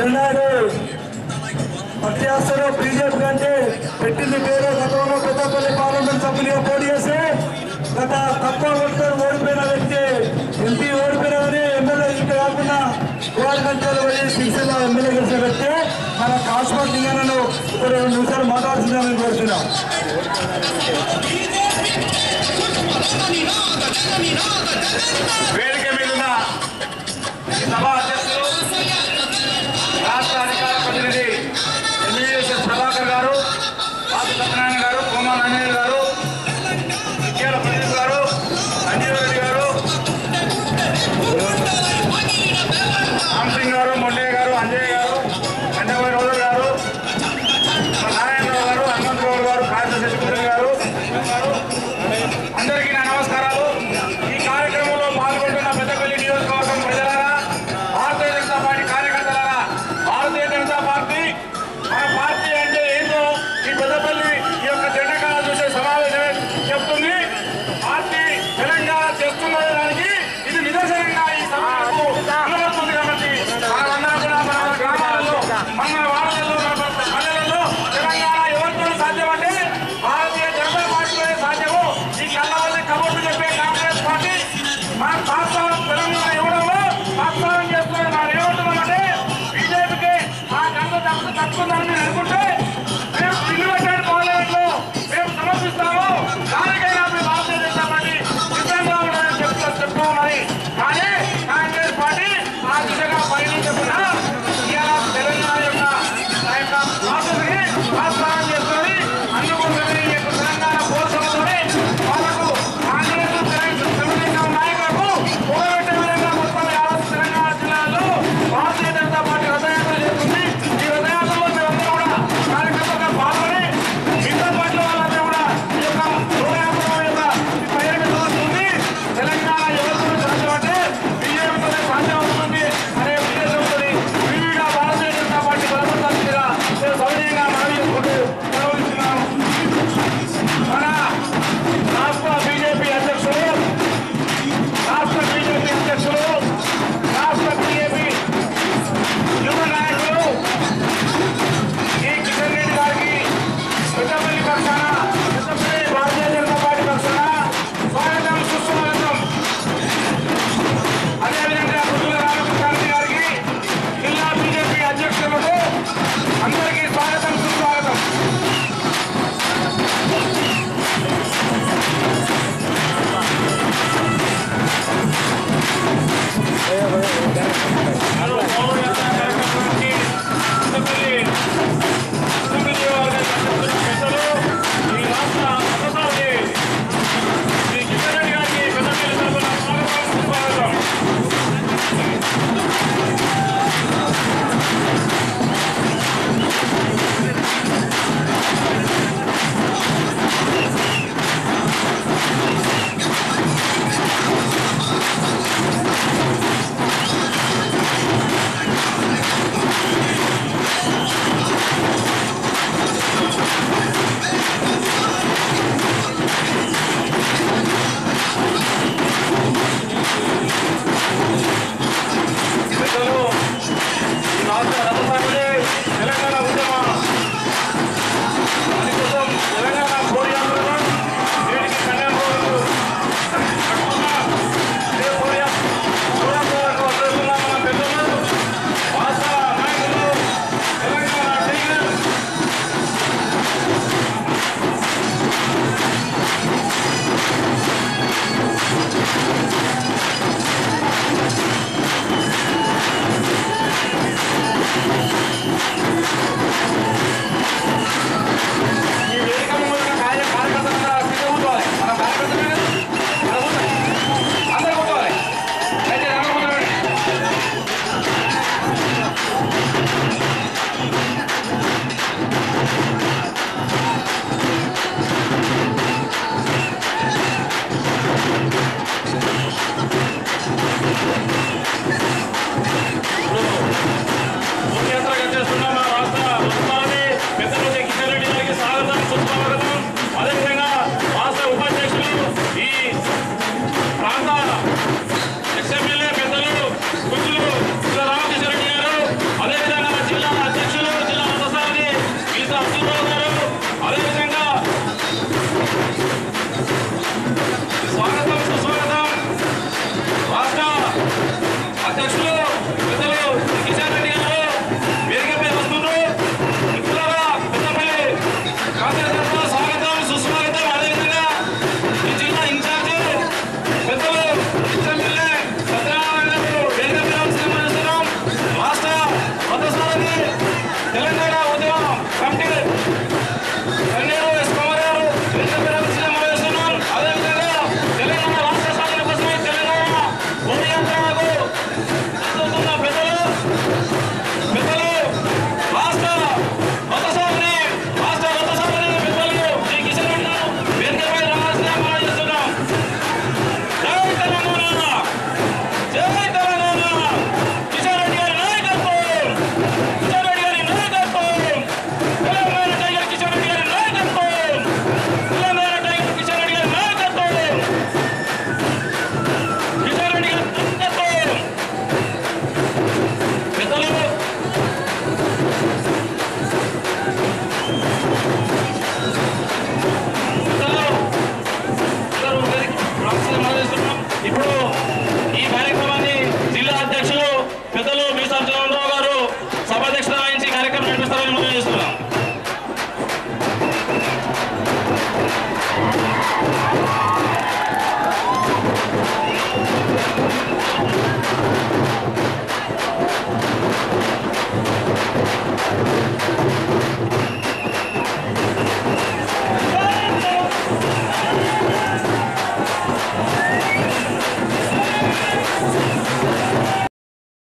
ఎన్నాడు పట్టియాస్తారు BJP కంటే పెట్టింది పేరు గతంలో పెద్దపల్లి పార్లమెంట్ సభ్యులుగా పోటీ చేసి గత తక్కువ ఓటుతో ఓడిపోయిన వ్యక్తి ఎంపీ ఓడిపోయినని ఎమ్మెల్యే ఇంటి కాకుండా గోవాకంచెలు పోయి సిరిసిల్ల ఎమ్మెల్యే గెలిచిన వ్యక్తి మన కాశ్మీర్ దిగానను ఇప్పుడు 2 నిమిషాలు మాట్లాడుతున్నామని కోరుతున్నాం. వేదిక మీద సభా అధ్యక్షులు రాష్ట్ర అధికార ప్రతినిధి ఎంబీఎస్ఎస్ ప్రభాకర్ గారు, పాతి సత్యనారాయణ గారు, కోమల అనిల్ గారు, విద్యాల ప్రదీప్ గారు, సంజీవ్ రెడ్డి గారు, రామ్సింగ్ గారు, మొండే గారు, అంజయ్ గారు, చంద్రబాబు రోజు గారు, నారాయణరావు గారు, హనుమంతరావు గారు, కాశీ శశికుమార్ గారు, అందరికీ నా నమస్కారాలు. ఈ కార్యక్రమంలో పాల్గొంటున్న పెద్దపల్లి నియోజకవర్గం ప్రజలారా, భారతీయ జనతా పార్టీ కార్యకర్తలారా, భారతీయ జనతా పార్టీ మన పార్టీ అంటే ఏంటో ఈ పెద్దపల్లి ఈ యొక్క జెండా చూసే సమావేశం చెప్తుంది. పార్టీ తెలంగాణ చేస్తున్న దానికి ఇది నిదర్శనంగా ఈ సమావేశం నిలబడుతుంది. కాబట్టి మనమందరం కూడా మన గ్రామాలలో, మన వాడలలో, మన పల్లెలలో తెలంగాణ ఎవరితో సాధ్యమంటే భారతీయ జనతా పార్టీలోనే సాధ్యము. ఈ కళ్ళ కబుర్లు చెప్పే కాంగ్రెస్ పార్టీ మన పాకిస్తాన్ తెలంగాణ ఇవ్వడంలో పాకిస్తాన్ చేస్తున్నారు. మనం ఏమంటున్నామంటే బీజేపీకి ఆ గంట తప్పుకుందని నేను అనుకుంటే మేము ఇల్లు పెట్టాడు పార్లమెంట్ లో మేము సమర్పిస్తాము. దానికైనా మేము భారతీయ జనతా పార్టీ సిద్ధంగా ఉండాలని చెప్తున్నామని. కానీ కాంగ్రెస్ పార్టీ ఆ దిశగా పయనించకుండా ఇలా తెలంగాణ యొక్క ప్రాసెస్ని ఆస్థానం చేస్తుంది. అందుకోసమే ఈ యొక్క తెలంగాణ పోరాటంలోనే వాళ్ళకు కాంగ్రెస్ తెలుగుదేశం నాయకులకు పోరాటే విధంగా మొత్తం యావత్ తెలంగాణ జిల్లాలో భారతీయ జనతా పార్టీ రథయాత్ర చేస్తుంది. ఈ రథయాత్రలో మేమందరూ కూడా కార్యకర్తలుగా పాల్గొని మిగతా పార్టీల వాళ్ళందరూ కూడా ఈ యొక్క రథయాత్ర యొక్క పర్యటన అవుతుంది. తెలంగాణ ఎవరితో సాధ్యమంటే బీజేపీతోనే సాధ్యం అవుతుంది అనే ఉద్దేశంతో విడిగా భారతీయ జనతా పార్టీ బలపడాల్సిందిగా నేను సౌజన్యంగా మనవి చేసుకుంటూ సెలవుస్తున్నాను. మన రాష్ట్ర బీజేపీ అధ్యక్షులు, రాష్ట్ర బీజేపీ యువ నాయకులు ఈ కిషన్ రెడ్డి గారికి పెద్దపల్లి పక్షాన, పెద్దపల్లి భారతీయ జనతా పార్టీ పక్షాన స్వాగతం, సుస్వాగతం. అదేవిధంగా పుట్టుల రామకృష్ణారెడ్డి గారికి జిల్లా బీజేపీ అధ్యక్షులకు అందరికీ స్వాగతం, సుస్వాగతం. తెలంగాణ ఉద్యమ దానికోసం తెలంగాణ పోరాటంలో వీటికి కన్యాకుమారి పోరాటాలకు వస్తున్న మన పెద్దలు, వాస్తవ నాయకులు, తెలంగాణ టీచర్